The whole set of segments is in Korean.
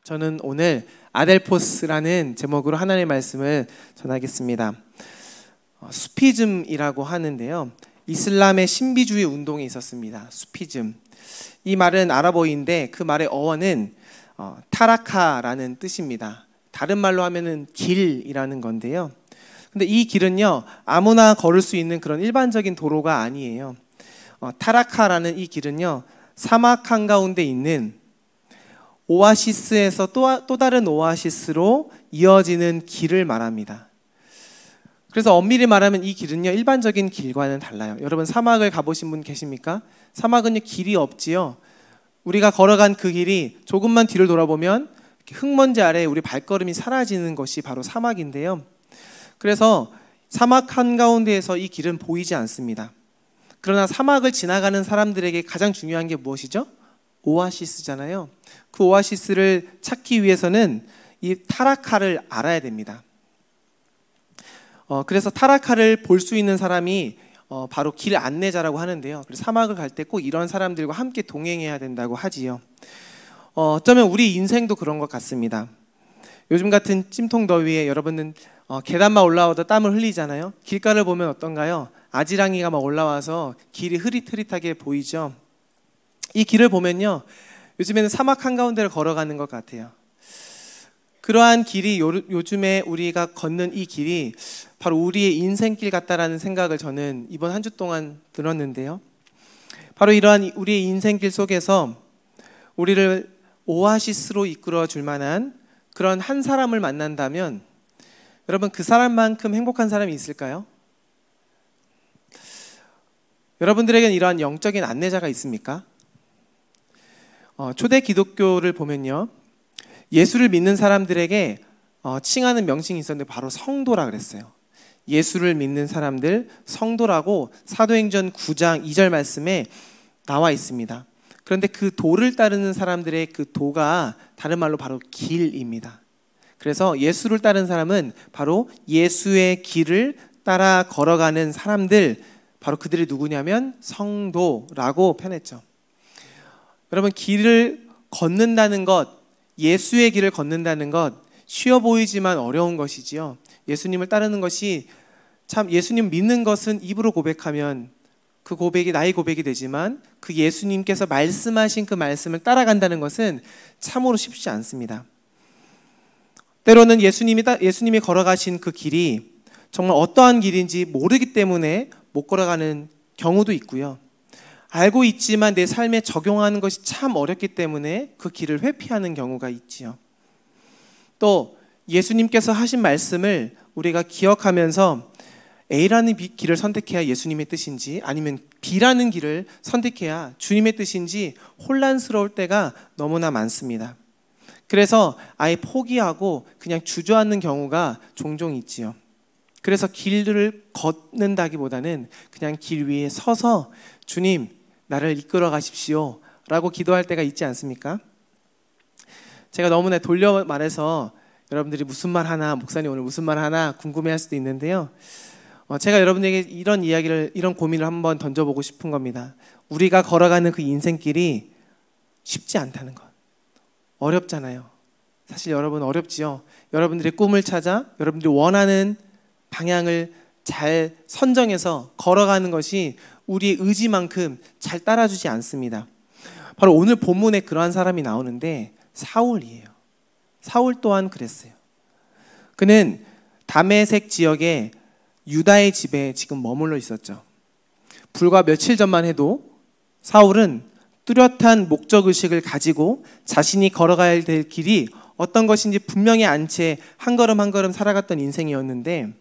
저는 오늘 아델포스라는 제목으로 하나님의 말씀을 전하겠습니다. 수피즘이라고 하는데요, 이슬람의 신비주의 운동이 있었습니다. 수피즘, 이 말은 아랍어인데 그 말의 어원은 타라카라는 뜻입니다. 다른 말로 하면은 길이라는 건데요, 근데 이 길은요 아무나 걸을 수 있는 그런 일반적인 도로가 아니에요. 타라카라는 이 길은요 사막 한가운데 있는 오아시스에서 또 다른 오아시스로 이어지는 길을 말합니다. 그래서 엄밀히 말하면 이 길은요 일반적인 길과는 달라요. 여러분 사막을 가보신 분 계십니까? 사막은요 길이 없지요. 우리가 걸어간 그 길이 조금만 뒤를 돌아보면 흙먼지 아래에 우리 발걸음이 사라지는 것이 바로 사막인데요, 그래서 사막 한가운데에서 이 길은 보이지 않습니다. 그러나 사막을 지나가는 사람들에게 가장 중요한 게 무엇이죠? 오아시스잖아요. 그 오아시스를 찾기 위해서는 이 타라카를 알아야 됩니다. 그래서 타라카를 볼 수 있는 사람이 바로 길 안내자라고 하는데요, 그래서 사막을 갈 때 꼭 이런 사람들과 함께 동행해야 된다고 하지요. 어쩌면 우리 인생도 그런 것 같습니다. 요즘 같은 찜통 더위에 여러분은 계단만 올라와도 땀을 흘리잖아요. 길가를 보면 어떤가요? 아지랑이가 막 올라와서 길이 흐릿흐릿하게 보이죠. 이 길을 보면요 요즘에는 사막 한가운데를 걸어가는 것 같아요. 그러한 길이 요즘에 우리가 걷는 이 길이 바로 우리의 인생길 같다라는 생각을 저는 이번 한 주 동안 들었는데요, 바로 이러한 우리의 인생길 속에서 우리를 오아시스로 이끌어 줄 만한 그런 한 사람을 만난다면 여러분 그 사람만큼 행복한 사람이 있을까요? 여러분들에게는 이러한 영적인 안내자가 있습니까? 초대 기독교를 보면요 예수를 믿는 사람들에게 칭하는 명칭이 있었는데 바로 성도라 그랬어요. 예수를 믿는 사람들 성도라고 사도행전 9장 2절 말씀에 나와 있습니다. 그런데 그 도를 따르는 사람들의 그 도가 다른 말로 바로 길입니다. 그래서 예수를 따르는 사람은 바로 예수의 길을 따라 걸어가는 사람들, 바로 그들이 누구냐면 성도라고 표현했죠. 여러분 길을 걷는다는 것, 예수의 길을 걷는다는 것 쉬워 보이지만 어려운 것이지요. 예수님을 따르는 것이 참, 예수님 믿는 것은 입으로 고백하면 그 고백이 나의 고백이 되지만 그 예수님께서 말씀하신 그 말씀을 따라간다는 것은 참으로 쉽지 않습니다. 때로는 예수님이 걸어가신 그 길이 정말 어떠한 길인지 모르기 때문에 못 걸어가는 경우도 있고요, 알고 있지만 내 삶에 적용하는 것이 참 어렵기 때문에 그 길을 회피하는 경우가 있지요. 또 예수님께서 하신 말씀을 우리가 기억하면서 A라는 길을 선택해야 예수님의 뜻인지 아니면 B라는 길을 선택해야 주님의 뜻인지 혼란스러울 때가 너무나 많습니다. 그래서 아예 포기하고 그냥 주저앉는 경우가 종종 있지요. 그래서 길을 걷는다기보다는 그냥 길 위에 서서 주님 나를 이끌어 가십시오 라고 기도할 때가 있지 않습니까? 제가 너무나 돌려 말해서 여러분들이 무슨 말 하나, 목사님 오늘 무슨 말 하나 궁금해할 수도 있는데요, 제가 여러분에게 이런 고민을 한번 던져보고 싶은 겁니다. 우리가 걸어가는 그 인생길이 쉽지 않다는 것, 어렵잖아요. 사실 여러분 어렵지요. 여러분들의 꿈을 찾아 여러분들이 원하는 방향을 잘 선정해서 걸어가는 것이 우리의 의지만큼 잘 따라주지 않습니다. 바로 오늘 본문에 그러한 사람이 나오는데 사울이에요. 사울 또한 그랬어요. 그는 다메섹 지역에 유다의 집에 지금 머물러 있었죠. 불과 며칠 전만 해도 사울은 뚜렷한 목적의식을 가지고 자신이 걸어가야 될 길이 어떤 것인지 분명히 안 채 한 걸음 한 걸음 살아갔던 인생이었는데,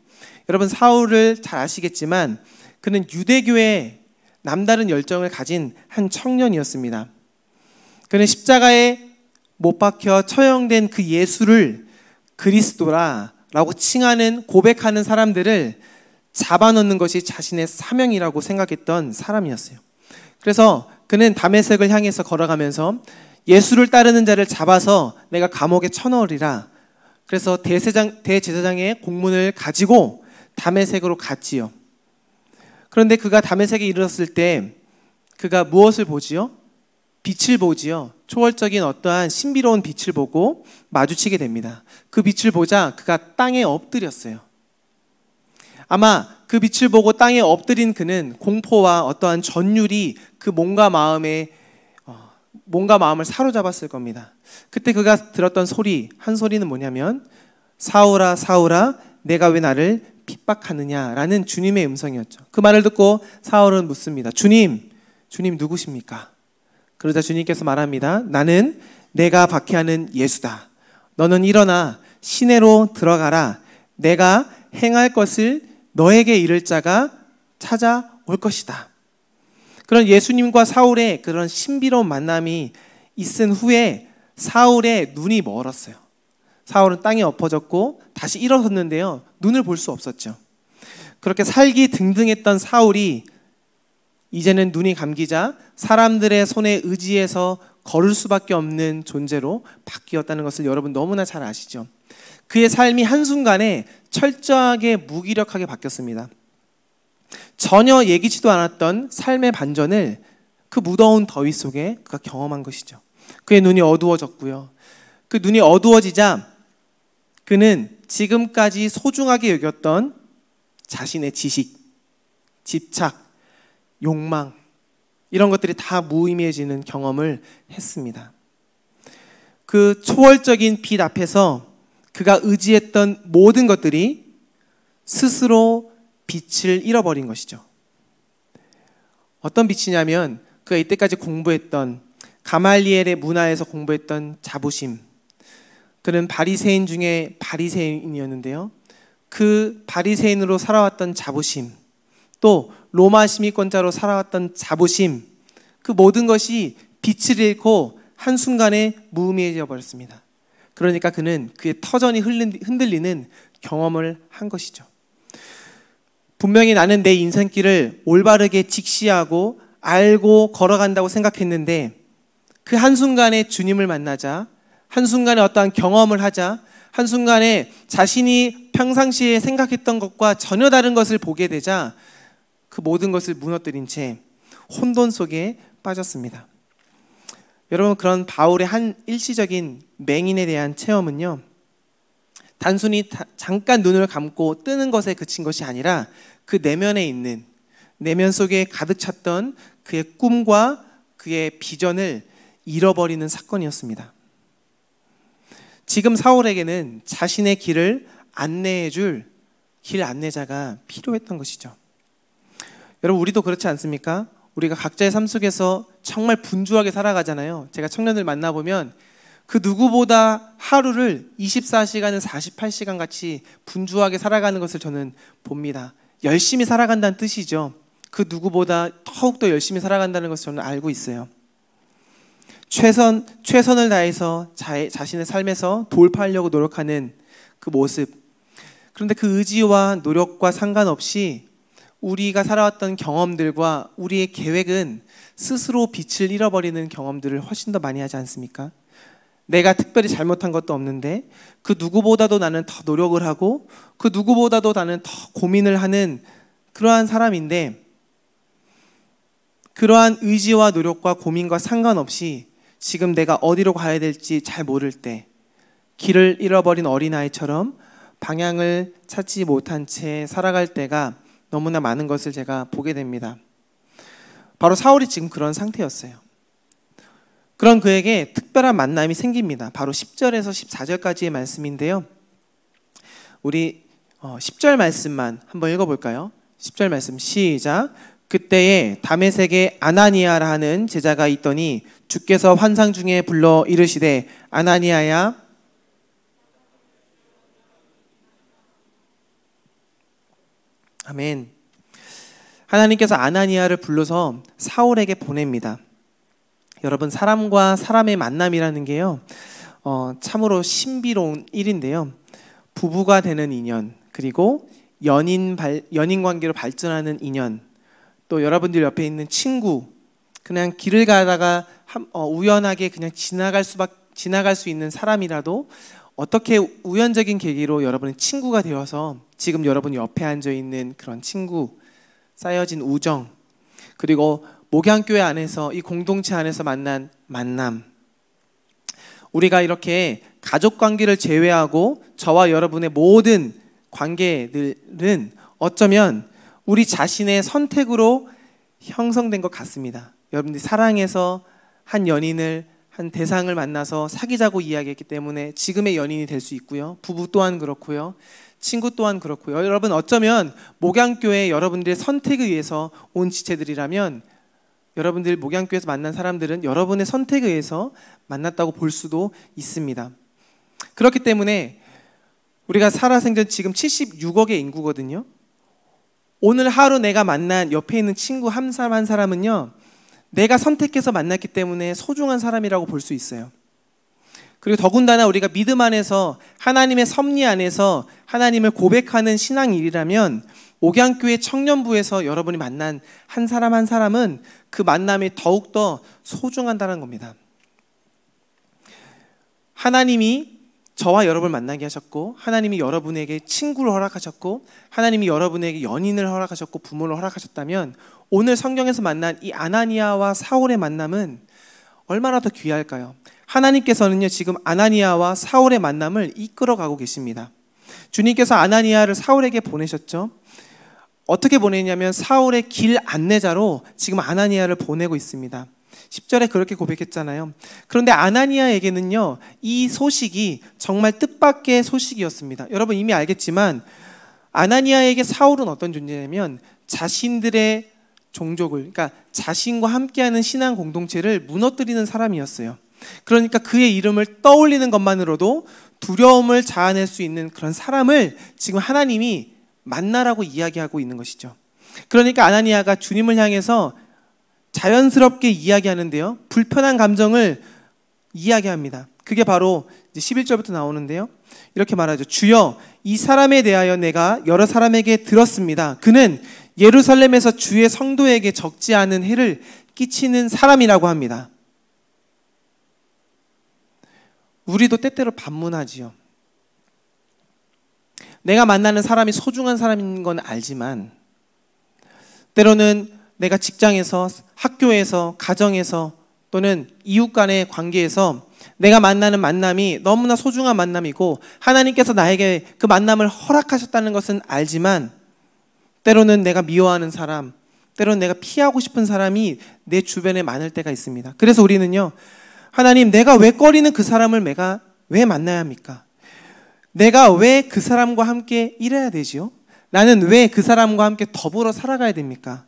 여러분 사울을 잘 아시겠지만 그는 유대교에 남다른 열정을 가진 한 청년이었습니다. 그는 십자가에 못 박혀 처형된 그 예수를 그리스도라고 칭하는, 고백하는 사람들을 잡아넣는 것이 자신의 사명이라고 생각했던 사람이었어요. 그래서 그는 다메섹을 향해서 걸어가면서 예수를 따르는 자를 잡아서 내가 감옥에 쳐넣으리라. 그래서 대제사장의 공문을 가지고 다메섹으로 갔지요. 그런데 그가 다메섹에 이르렀을 때 그가 무엇을 보지요? 빛을 보지요. 초월적인 어떠한 신비로운 빛을 보고 마주치게 됩니다. 그 빛을 보자 그가 땅에 엎드렸어요. 아마 그 빛을 보고 땅에 엎드린 그는 공포와 어떠한 전율이 그 몸과 마음을 사로잡았을 겁니다. 그때 그가 들었던 소리, 한 소리는 뭐냐면 사울아 사울아 내가 왜 나를 핍박하느냐라는 주님의 음성이었죠. 그 말을 듣고 사울은 묻습니다. 주님 누구십니까? 그러자 주님께서 말합니다. 나는 내가 박해하는 예수다. 너는 일어나 시내로 들어가라. 내가 행할 것을 너에게 이를 자가 찾아올 것이다. 그런 예수님과 사울의 그런 신비로운 만남이 있은 후에 사울의 눈이 멀었어요. 사울은 땅에 엎어졌고 다시 일어섰는데요. 눈을 볼 수 없었죠. 그렇게 살기 등등했던 사울이 이제는 눈이 감기자 사람들의 손에 의지해서 걸을 수밖에 없는 존재로 바뀌었다는 것을 여러분 너무나 잘 아시죠. 그의 삶이 한순간에 철저하게 무기력하게 바뀌었습니다. 전혀 예기치도 않았던 삶의 반전을 그 무더운 더위 속에 그가 경험한 것이죠. 그의 눈이 어두워졌고요. 그 눈이 어두워지자 그는 지금까지 소중하게 여겼던 자신의 지식, 집착, 욕망 이런 것들이 다 무의미해지는 경험을 했습니다. 그 초월적인 빛 앞에서 그가 의지했던 모든 것들이 스스로 빛을 잃어버린 것이죠. 어떤 빛이냐면 그가 이때까지 공부했던 가말리엘의 문화에서 공부했던 자부심. 그는 바리새인 중에 바리새인이었는데요. 그 바리새인으로 살아왔던 자부심, 또 로마 시민권자로 살아왔던 자부심, 그 모든 것이 빛을 잃고 한순간에 무의미해져 버렸습니다. 그러니까 그는 그의 터전이 흔들리는 경험을 한 것이죠. 분명히 나는 내 인생길을 올바르게 직시하고 알고 걸어간다고 생각했는데 그 한순간에 주님을 만나자, 한순간에 어떠한 경험을 하자, 한순간에 자신이 평상시에 생각했던 것과 전혀 다른 것을 보게 되자 그 모든 것을 무너뜨린 채 혼돈 속에 빠졌습니다. 여러분, 그런 바울의 한 일시적인 맹인에 대한 체험은요, 단순히 잠깐 눈을 감고 뜨는 것에 그친 것이 아니라 그 내면에 있는, 내면 속에 가득 찼던 그의 꿈과 그의 비전을 잃어버리는 사건이었습니다. 지금 사울에게는 자신의 길을 안내해 줄 길 안내자가 필요했던 것이죠. 여러분, 우리도 그렇지 않습니까? 우리가 각자의 삶 속에서 정말 분주하게 살아가잖아요. 제가 청년들 만나보면 그 누구보다 하루를 24시간을 48시간 같이 분주하게 살아가는 것을 저는 봅니다. 열심히 살아간다는 뜻이죠. 그 누구보다 더욱더 열심히 살아간다는 것을 저는 알고 있어요. 최선을 다해서 자신의 삶에서 돌파하려고 노력하는 그 모습. 그런데 그 의지와 노력과 상관없이 우리가 살아왔던 경험들과 우리의 계획은 스스로 빛을 잃어버리는 경험들을 훨씬 더 많이 하지 않습니까? 내가 특별히 잘못한 것도 없는데 그 누구보다도 나는 더 노력을 하고 그 누구보다도 나는 더 고민을 하는 그러한 사람인데, 그러한 의지와 노력과 고민과 상관없이 지금 내가 어디로 가야 될지 잘 모를 때 길을 잃어버린 어린아이처럼 방향을 찾지 못한 채 살아갈 때가 너무나 많은 것을 제가 보게 됩니다. 바로 사울이 지금 그런 상태였어요. 그런 그에게 특별한 만남이 생깁니다. 바로 10절에서 14절까지의 말씀인데요. 우리 10절 말씀만 한번 읽어볼까요? 10절 말씀 시작. 그때에 다메섹에 아나니아라 하는 제자가 있더니 주께서 환상 중에 불러 이르시되 아나니아야. 아멘. 하나님께서 아나니아를 불러서 사울에게 보냅니다. 여러분, 사람과 사람의 만남이라는 게요, 참으로 신비로운 일인데요. 부부가 되는 인연, 그리고 연인 관계로 발전하는 인연, 또 여러분들 옆에 있는 친구, 그냥 길을 가다가 우연하게 그냥 지나갈 수 있는 사람이라도 어떻게 우연적인 계기로 여러분의 친구가 되어서 지금 여러분 옆에 앉아 있는 그런 친구, 쌓여진 우정, 그리고 목양교회 안에서, 이 공동체 안에서 만난 만남, 우리가 이렇게 가족 관계를 제외하고 저와 여러분의 모든 관계들은 어쩌면 우리 자신의 선택으로 형성된 것 같습니다. 여러분들이 사랑해서 한 연인을, 한 대상을 만나서 사귀자고 이야기했기 때문에 지금의 연인이 될 수 있고요. 부부 또한 그렇고요. 친구 또한 그렇고요. 여러분, 어쩌면 목양교회 여러분들의 선택에 의해서 온 지체들이라면, 여러분들 목양교회에서 만난 사람들은 여러분의 선택에 의해서 만났다고 볼 수도 있습니다. 그렇기 때문에 우리가 살아생전 지금 76억의 인구거든요. 오늘 하루 내가 만난 옆에 있는 친구 한 사람 한 사람은요, 내가 선택해서 만났기 때문에 소중한 사람이라고 볼 수 있어요. 그리고 더군다나 우리가 믿음 안에서, 하나님의 섭리 안에서 하나님을 고백하는 신앙일이라면 목양교회 청년부에서 여러분이 만난 한 사람 한 사람은 그 만남이 더욱더 소중하다는 겁니다. 하나님이 저와 여러분을 만나게 하셨고, 하나님이 여러분에게 친구를 허락하셨고, 하나님이 여러분에게 연인을 허락하셨고, 부모를 허락하셨다면 오늘 성경에서 만난 이 아나니아와 사울의 만남은 얼마나 더 귀할까요? 하나님께서는요, 지금 아나니아와 사울의 만남을 이끌어가고 계십니다. 주님께서 아나니아를 사울에게 보내셨죠. 어떻게 보내냐면 사울의 길 안내자로 지금 아나니아를 보내고 있습니다. 10절에 그렇게 고백했잖아요. 그런데 아나니아에게는요, 이 소식이 정말 뜻밖의 소식이었습니다. 여러분 이미 알겠지만 아나니아에게 사울은 어떤 존재냐면 자신들의 종족을, 그러니까 자신과 함께하는 신앙 공동체를 무너뜨리는 사람이었어요. 그러니까 그의 이름을 떠올리는 것만으로도 두려움을 자아낼 수 있는 그런 사람을 지금 하나님이 만나라고 이야기하고 있는 것이죠. 그러니까 아나니아가 주님을 향해서 자연스럽게 이야기하는데요, 불편한 감정을 이야기합니다. 그게 바로 이제 11절부터 나오는데요, 이렇게 말하죠. 주여, 이 사람에 대하여 내가 여러 사람에게 들었습니다. 그는 예루살렘에서 주의 성도에게 적지 않은 해를 끼치는 사람이라고 합니다. 우리도 때때로 반문하지요. 내가 만나는 사람이 소중한 사람인 건 알지만 때로는 내가 직장에서, 학교에서, 가정에서 또는 이웃 간의 관계에서 내가 만나는 만남이 너무나 소중한 만남이고 하나님께서 나에게 그 만남을 허락하셨다는 것은 알지만 때로는 내가 미워하는 사람, 때로는 내가 피하고 싶은 사람이 내 주변에 많을 때가 있습니다. 그래서 우리는요, 하나님, 내가 왜 꺼리는 그 사람을 내가 왜 만나야 합니까? 내가 왜 그 사람과 함께 일해야 되지요? 나는 왜 그 사람과 함께 더불어 살아가야 됩니까?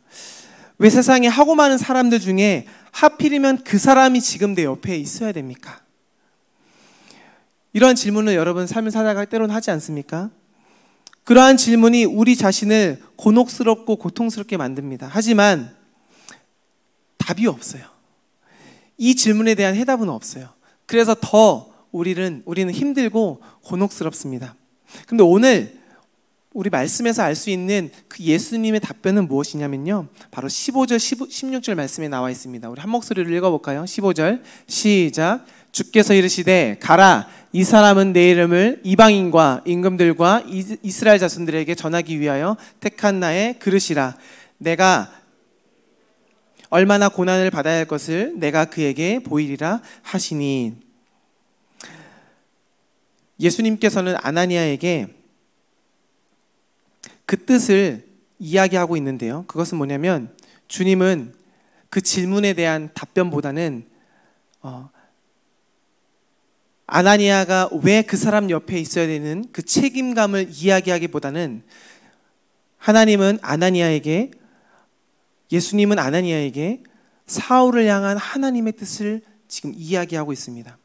왜 세상에 하고 많은 사람들 중에 하필이면 그 사람이 지금 내 옆에 있어야 됩니까? 이런 질문을 여러분 삶을 살아갈 때로는 하지 않습니까? 그러한 질문이 우리 자신을 곤혹스럽고 고통스럽게 만듭니다. 하지만 답이 없어요. 이 질문에 대한 해답은 없어요. 그래서 더 우리는 힘들고 곤혹스럽습니다. 근데 오늘 우리 말씀에서 알 수 있는 그 예수님의 답변은 무엇이냐면요, 바로 15절, 16절 말씀에 나와 있습니다. 우리 한 목소리로 읽어볼까요? 15절 시작. 주께서 이르시되 가라, 이 사람은 내 이름을 이방인과 임금들과 이스라엘 자손들에게 전하기 위하여 택한 나의 그릇이라. 내가 얼마나 고난을 받아야 할 것을 내가 그에게 보이리라 하시니. 예수님께서는 아나니아에게 그 뜻을 이야기하고 있는데요, 그것은 뭐냐면 주님은 그 질문에 대한 답변보다는 아나니아가 왜 그 사람 옆에 있어야 되는 그 책임감을 이야기하기보다는 하나님은 아나니아에게, 예수님은 아나니아에게 사울을 향한 하나님의 뜻을 지금 이야기하고 있습니다.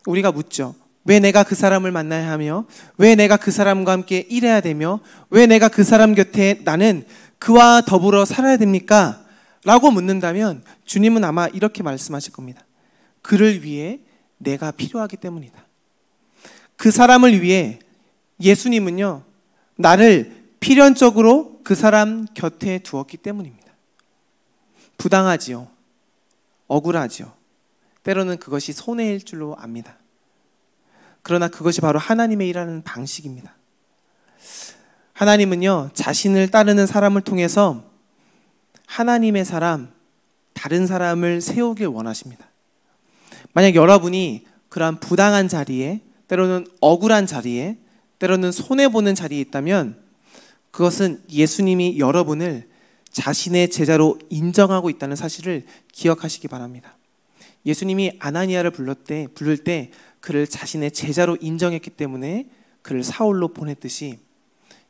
우리가 묻죠. 왜 내가 그 사람을 만나야 하며, 왜 내가 그 사람과 함께 일해야 되며, 왜 내가 그 사람 곁에 나는 그와 더불어 살아야 됩니까? 라고 묻는다면 주님은 아마 이렇게 말씀하실 겁니다. 그를 위해 내가 필요하기 때문이다. 그 사람을 위해 예수님은요, 나를 필연적으로 그 사람 곁에 두었기 때문입니다. 부당하지요. 억울하지요. 때로는 그것이 손해일 줄로 압니다. 그러나 그것이 바로 하나님의 일하는 방식입니다. 하나님은요, 자신을 따르는 사람을 통해서 하나님의 사람, 다른 사람을 세우길 원하십니다. 만약 여러분이 그러한 부당한 자리에, 때로는 억울한 자리에, 때로는 손해보는 자리에 있다면 그것은 예수님이 여러분을 자신의 제자로 인정하고 있다는 사실을 기억하시기 바랍니다. 예수님이 아나니아를 부를 때 그를 자신의 제자로 인정했기 때문에 그를 사울로 보냈듯이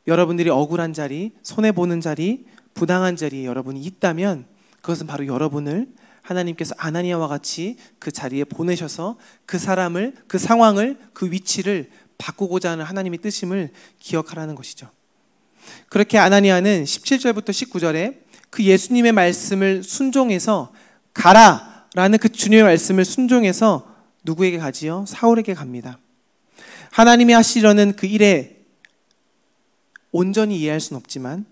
여러분들이 억울한 자리, 손해보는 자리, 부당한 자리에 여러분이 있다면 그것은 바로 여러분을 하나님께서 아나니아와 같이 그 자리에 보내셔서 그 사람을, 그 상황을, 그 위치를 바꾸고자 하는 하나님의 뜻임을 기억하라는 것이죠. 그렇게 아나니아는 17절부터 19절에 그 예수님의 말씀을 순종해서 가라라는 그 주님의 말씀을 순종해서 누구에게 가지요? 사울에게 갑니다. 하나님이 하시려는 그 일에 온전히 이해할 수는 없지만,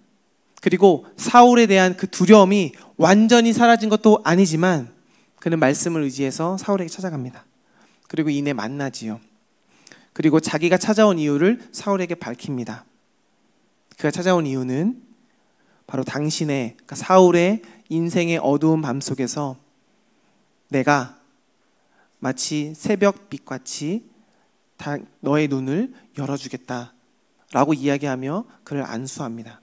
그리고 사울에 대한 그 두려움이 완전히 사라진 것도 아니지만 그는 말씀을 의지해서 사울에게 찾아갑니다. 그리고 이내 만나지요. 그리고 자기가 찾아온 이유를 사울에게 밝힙니다. 그가 찾아온 이유는 바로 당신의, 그러니까 사울의 인생의 어두운 밤 속에서 내가 마치 새벽빛같이 너의 눈을 열어주겠다라고 이야기하며 그를 안수합니다.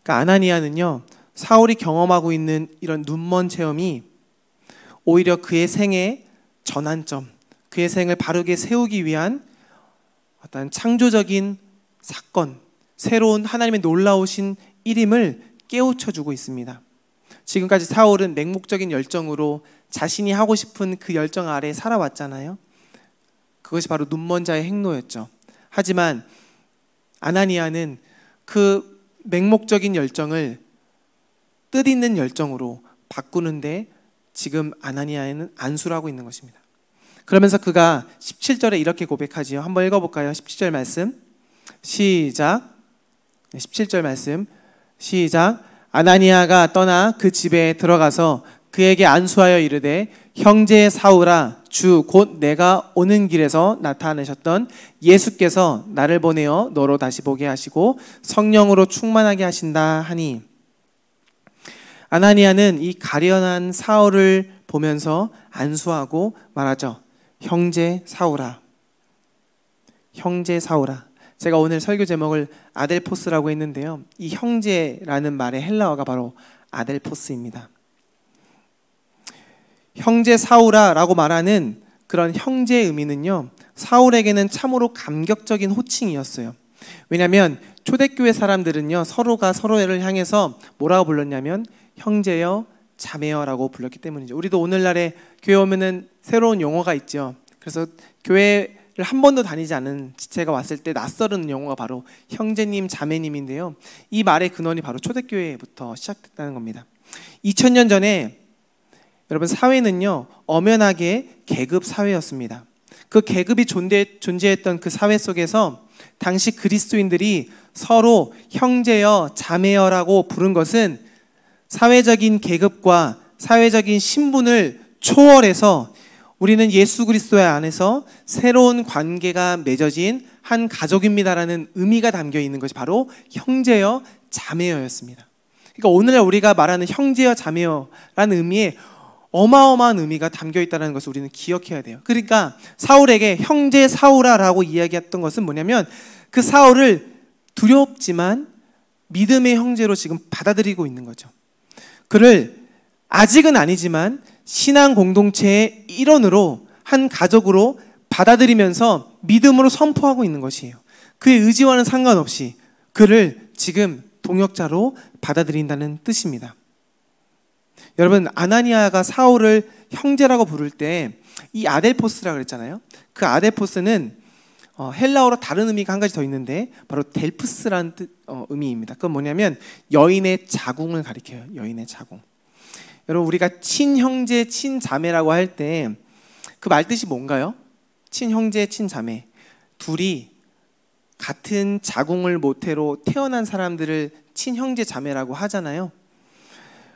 그러니까 아나니아는요, 사울이 경험하고 있는 이런 눈먼 체험이 오히려 그의 생의 전환점, 그의 생을 바르게 세우기 위한 어떤 창조적인 사건, 새로운 하나님의 놀라우신 일임을 깨우쳐주고 있습니다. 지금까지 사울은 맹목적인 열정으로 자신이 하고 싶은 그 열정 아래 살아왔잖아요. 그것이 바로 눈먼 자의 행로였죠. 하지만 아나니아는 그 맹목적인 열정을 뜻있는 열정으로 바꾸는데 지금 아나니아에는 안수를 하고 있는 것입니다. 그러면서 그가 17절에 이렇게 고백하지요. 한번 읽어볼까요? 17절 말씀 시작. 17절 말씀 시작. 아나니아가 떠나 그 집에 들어가서 그에게 안수하여 이르되 형제 사울아, 주 곧 내가 오는 길에서 나타내셨던 예수께서 나를 보내어 너로 다시 보게 하시고 성령으로 충만하게 하신다 하니, 아나니아는 이 가련한 사울을 보면서 안수하고 말하죠. 형제 사울아, 형제 사울아. 제가 오늘 설교 제목을 아델포스라고 했는데요, 이 형제라는 말의 헬라어가 바로 아델포스입니다. 형제 사울아 라고 말하는 그런 형제의 의미는요, 사울에게는 참으로 감격적인 호칭이었어요. 왜냐하면 초대교회 사람들은요, 서로가 서로를 향해서 뭐라고 불렀냐면 형제여, 자매여 라고 불렀기 때문이죠. 우리도 오늘날에 교회 오면은 새로운 용어가 있죠. 그래서 교회를 한 번도 다니지 않은 지체가 왔을 때 낯설은 용어가 바로 형제님, 자매님인데요, 이 말의 근원이 바로 초대교회부터 시작됐다는 겁니다. 2000년 전에 여러분, 사회는요 엄연하게 계급 사회였습니다. 그 계급이 존재했던 그 사회 속에서 당시 그리스도인들이 서로 형제여, 자매여라고 부른 것은 사회적인 계급과 사회적인 신분을 초월해서 우리는 예수 그리스도 안에서 새로운 관계가 맺어진 한 가족입니다라는 의미가 담겨 있는 것이 바로 형제여, 자매여였습니다. 그러니까 오늘날 우리가 말하는 형제여, 자매여라는 의미에 어마어마한 의미가 담겨 있다는 것을 우리는 기억해야 돼요. 그러니까 사울에게 형제 사울아라고 이야기했던 것은 뭐냐면 그 사울을 두렵지만 믿음의 형제로 지금 받아들이고 있는 거죠. 그를 아직은 아니지만 신앙 공동체의 일원으로, 한 가족으로 받아들이면서 믿음으로 선포하고 있는 것이에요. 그의 의지와는 상관없이 그를 지금 동역자로 받아들인다는 뜻입니다. 여러분, 아나니아가 사울을 형제라고 부를 때 이 아델포스라고 그랬잖아요. 그 아델포스는 헬라어로 다른 의미가 한 가지 더 있는데 바로 델프스라는 의미입니다. 그건 뭐냐면 여인의 자궁을 가리켜요. 여인의 자궁. 여러분, 우리가 친형제, 친자매라고 할 때 그 말뜻이 뭔가요? 친형제, 친자매. 둘이 같은 자궁을 모태로 태어난 사람들을 친형제, 자매라고 하잖아요.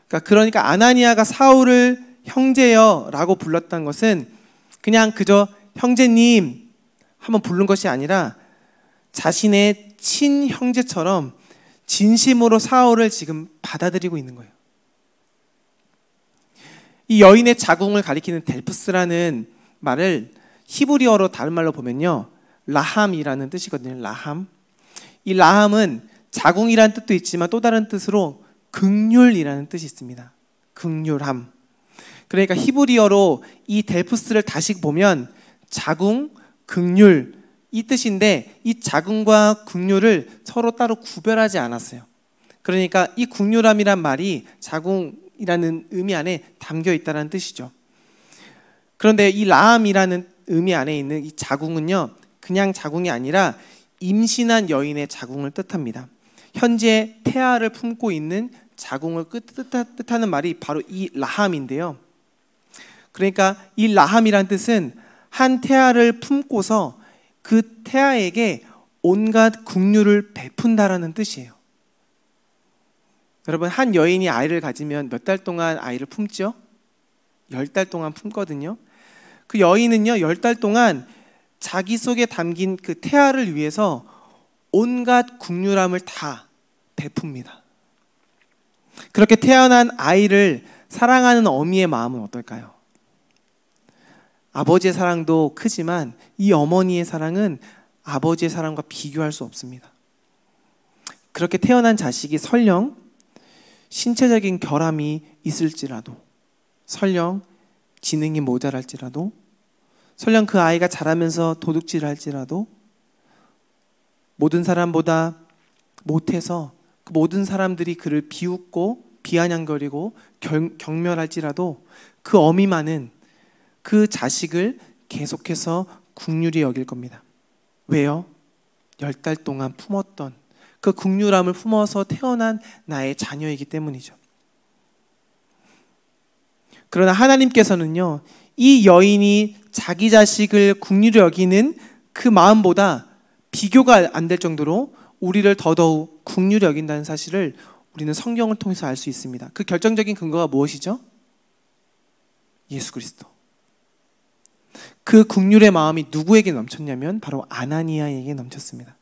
그러니까 아나니아가 사울을 형제여라고 불렀던 것은 그냥 그저 형제님 한번 부른 것이 아니라 자신의 친형제처럼 진심으로 사울을 지금 받아들이고 있는 거예요. 이 여인의 자궁을 가리키는 델프스라는 말을 히브리어로 다른 말로 보면요, 라함이라는 뜻이거든요. 라함. 이 라함은 자궁이라는 뜻도 있지만 또 다른 뜻으로 긍휼이라는 뜻이 있습니다. 긍휼함. 그러니까 히브리어로 이 델프스를 다시 보면 자궁, 긍휼 이 뜻인데, 이 자궁과 긍휼을 서로 따로 구별하지 않았어요. 그러니까 이 긍휼함이란 말이 자궁이라는 의미 안에 담겨 있다는 뜻이죠. 그런데 이 라함이라는 의미 안에 있는 이 자궁은요, 그냥 자궁이 아니라 임신한 여인의 자궁을 뜻합니다. 현재 태아를 품고 있는 자궁을 뜻하는 말이 바로 이 라함인데요. 그러니까 이 라함이란 뜻은 한 태아를 품고서 그 태아에게 온갖 긍휼을 베푼다라는 뜻이에요. 여러분, 한 여인이 아이를 가지면 몇 달 동안 아이를 품죠? 10달 동안 품거든요. 그 여인은요, 10달 동안 자기 속에 담긴 그 태아를 위해서 온갖 긍휼함을 다 베풉니다. 그렇게 태어난 아이를 사랑하는 어미의 마음은 어떨까요? 아버지의 사랑도 크지만 이 어머니의 사랑은 아버지의 사랑과 비교할 수 없습니다. 그렇게 태어난 자식이 설령 신체적인 결함이 있을지라도, 설령 지능이 모자랄지라도, 설령 그 아이가 자라면서 도둑질을 할지라도, 모든 사람보다 못해서 그 모든 사람들이 그를 비웃고 비아냥거리고 경멸할지라도 그 어미만은 그 자식을 계속해서 긍휼히 여길 겁니다. 왜요? 10달 동안 품었던 그 긍휼함을 품어서 태어난 나의 자녀이기 때문이죠. 그러나 하나님께서는요, 이 여인이 자기 자식을 긍휼히 여기는 그 마음보다 비교가 안 될 정도로 우리를 더더욱 긍휼히 여긴다는 사실을 우리는 성경을 통해서 알 수 있습니다. 그 결정적인 근거가 무엇이죠? 예수 그리스도. 그 긍휼의 마음이 누구에게 넘쳤냐면 바로 아나니아에게 넘쳤습니다.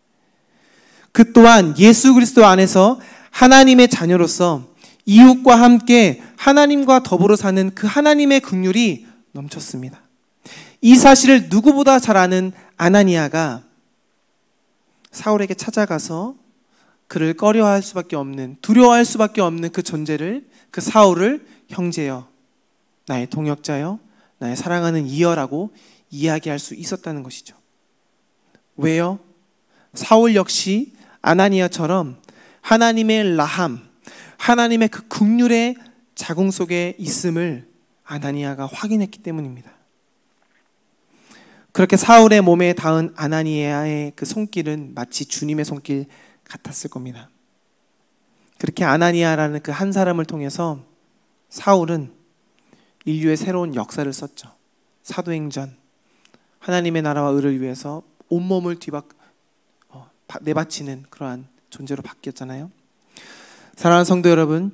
그 또한 예수 그리스도 안에서 하나님의 자녀로서 이웃과 함께 하나님과 더불어 사는 그 하나님의 긍휼이 넘쳤습니다. 이 사실을 누구보다 잘 아는 아나니아가 사울에게 찾아가서 그를 꺼려할 수밖에 없는, 두려워할 수밖에 없는 그 존재를, 그 사울을 형제여, 나의 동역자여, 나의 사랑하는 이여라고 이야기할 수 있었다는 것이죠. 왜요? 사울 역시 아나니아처럼 하나님의 라함, 하나님의 그 긍휼의 자궁 속에 있음을 아나니아가 확인했기 때문입니다. 그렇게 사울의 몸에 닿은 아나니아의 그 손길은 마치 주님의 손길 같았을 겁니다. 그렇게 아나니아라는 그 한 사람을 통해서 사울은 인류의 새로운 역사를 썼죠. 사도행전, 하나님의 나라와 의를 위해서 온몸을 내바치는 그러한 존재로 바뀌었잖아요. 사랑하는 성도 여러분,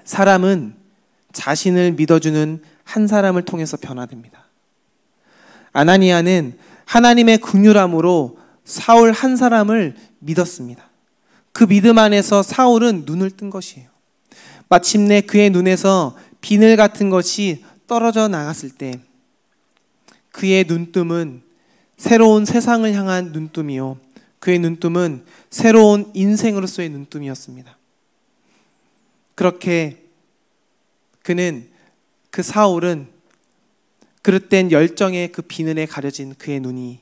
사람은 자신을 믿어주는 한 사람을 통해서 변화됩니다. 아나니아는 하나님의 긍휼함으로 사울 한 사람을 믿었습니다. 그 믿음 안에서 사울은 눈을 뜬 것이에요. 마침내 그의 눈에서 비늘 같은 것이 떨어져 나갔을 때 그의 눈뜸은 새로운 세상을 향한 눈뜸이요, 그의 눈뜸은 새로운 인생으로서의 눈뜸이었습니다. 그렇게 그 사울은 그릇된 열정의 그 비늘에 가려진 그의 눈이,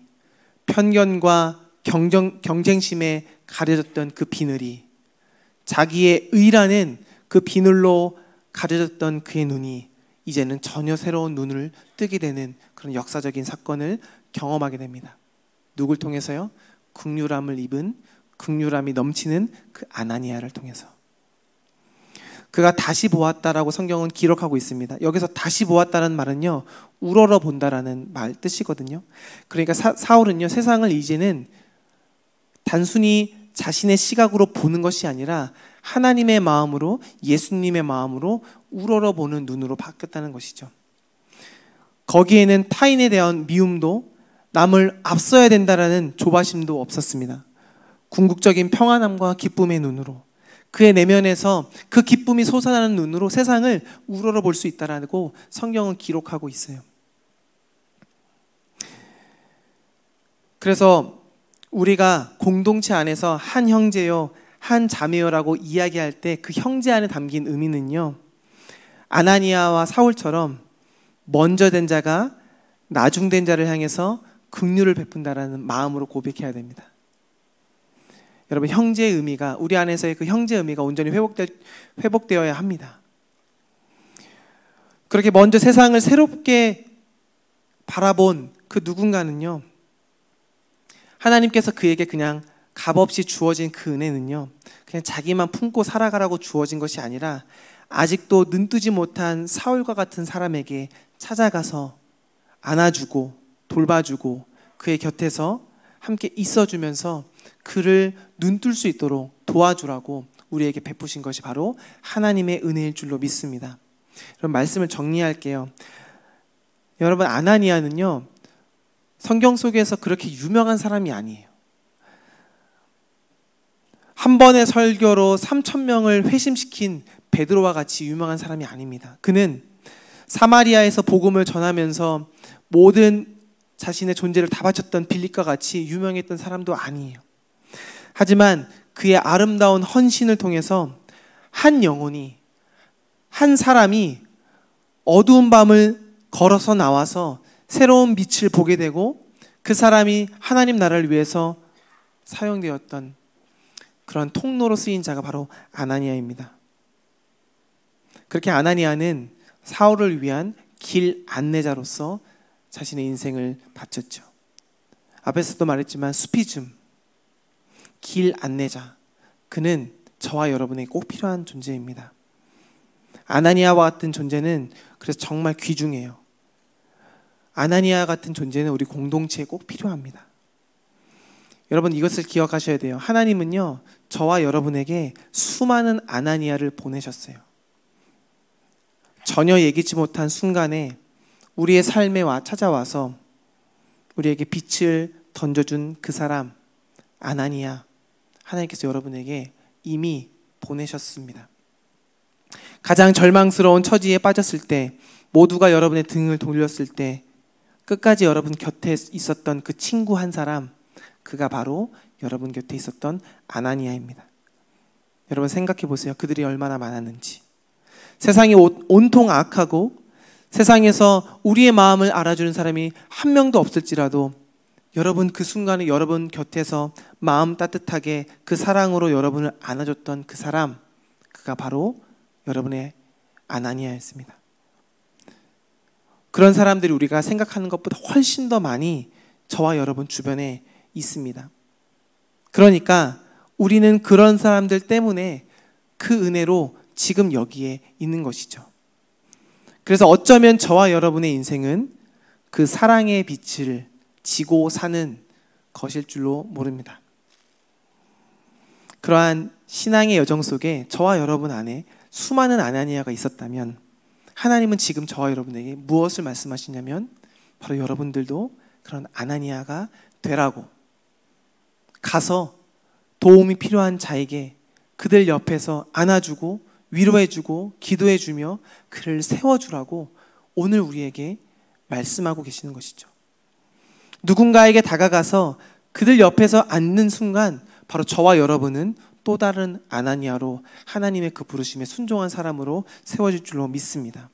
편견과 경쟁심에 가려졌던 그 비늘이, 자기의 의라는 그 비늘로 가려졌던 그의 눈이 이제는 전혀 새로운 눈을 뜨게 되는 그런 역사적인 사건을 경험하게 됩니다. 누굴 통해서요? 긍휼함을 입은, 긍휼함이 넘치는 그 아나니아를 통해서. 그가 다시 보았다라고 성경은 기록하고 있습니다. 여기서 다시 보았다는 말은요, 우러러 본다라는 말 뜻이거든요. 그러니까 사울은요, 세상을 이제는 단순히 자신의 시각으로 보는 것이 아니라 하나님의 마음으로, 예수님의 마음으로 우러러 보는 눈으로 바뀌었다는 것이죠. 거기에는 타인에 대한 미움도, 남을 앞서야 된다라는 조바심도 없었습니다. 궁극적인 평안함과 기쁨의 눈으로, 그의 내면에서 그 기쁨이 솟아나는 눈으로 세상을 우러러볼 수 있다라고 성경은 기록하고 있어요. 그래서 우리가 공동체 안에서 한 형제요, 한 자매요라고 이야기할 때 그 형제 안에 담긴 의미는요, 아나니아와 사울처럼 먼저 된 자가 나중된 자를 향해서 긍휼을 베푼다라는 마음으로 고백해야 됩니다. 여러분, 형제의 의미가, 우리 안에서의 그 형제의 의미가 온전히 회복되어야 합니다. 그렇게 먼저 세상을 새롭게 바라본 그 누군가는요, 하나님께서 그에게 그냥 값없이 주어진 그 은혜는요, 그냥 자기만 품고 살아가라고 주어진 것이 아니라 아직도 눈뜨지 못한 사울과 같은 사람에게 찾아가서 안아주고 돌봐주고 그의 곁에서 함께 있어주면서 그를 눈뜰 수 있도록 도와주라고 우리에게 베푸신 것이 바로 하나님의 은혜일 줄로 믿습니다. 그럼 말씀을 정리할게요. 여러분, 아나니아는요, 성경 속에서 그렇게 유명한 사람이 아니에요. 한 번의 설교로 3,000명을 회심시킨 베드로와 같이 유명한 사람이 아닙니다. 그는 사마리아에서 복음을 전하면서 모든 자신의 존재를 다 바쳤던 빌립과 같이 유명했던 사람도 아니에요. 하지만 그의 아름다운 헌신을 통해서 한 영혼이, 한 사람이 어두운 밤을 걸어서 나와서 새로운 빛을 보게 되고 그 사람이 하나님 나라를 위해서 사용되었던 그런 통로로 쓰인 자가 바로 아나니아입니다. 그렇게 아나니아는 사울을 위한 길 안내자로서 자신의 인생을 바쳤죠. 앞에서도 말했지만 수피즘, 길 안내자, 그는 저와 여러분에게 꼭 필요한 존재입니다. 아나니아와 같은 존재는 그래서 정말 귀중해요. 아나니아 같은 존재는 우리 공동체에 꼭 필요합니다. 여러분, 이것을 기억하셔야 돼요. 하나님은요, 저와 여러분에게 수많은 아나니아를 보내셨어요. 전혀 예기치 못한 순간에 우리의 삶에 찾아와서 우리에게 빛을 던져준 그 사람, 아나니아, 하나님께서 여러분에게 이미 보내셨습니다. 가장 절망스러운 처지에 빠졌을 때, 모두가 여러분의 등을 돌렸을 때 끝까지 여러분 곁에 있었던 그 친구 한 사람, 그가 바로 여러분 곁에 있었던 아나니아입니다. 여러분 생각해 보세요. 그들이 얼마나 많았는지. 세상이 온통 악하고 세상에서 우리의 마음을 알아주는 사람이 한 명도 없을지라도 여러분 그 순간에 여러분 곁에서 마음 따뜻하게 그 사랑으로 여러분을 안아줬던 그 사람, 그가 바로 여러분의 아나니아였습니다. 그런 사람들이 우리가 생각하는 것보다 훨씬 더 많이 저와 여러분 주변에 있습니다. 그러니까 우리는 그런 사람들 때문에 그 은혜로 지금 여기에 있는 것이죠. 그래서 어쩌면 저와 여러분의 인생은 그 사랑의 빛을 지고 사는 것일 줄로 모릅니다. 그러한 신앙의 여정 속에 저와 여러분 안에 수많은 아나니아가 있었다면 하나님은 지금 저와 여러분에게 무엇을 말씀하시냐면 바로 여러분들도 그런 아나니아가 되라고, 가서 도움이 필요한 자에게 그들 옆에서 안아주고 위로해주고 기도해주며 그를 세워주라고 오늘 우리에게 말씀하고 계시는 것이죠. 누군가에게 다가가서 그들 옆에서 앉는 순간 바로 저와 여러분은 또 다른 아나니아로 하나님의 그 부르심에 순종한 사람으로 세워질 줄로 믿습니다.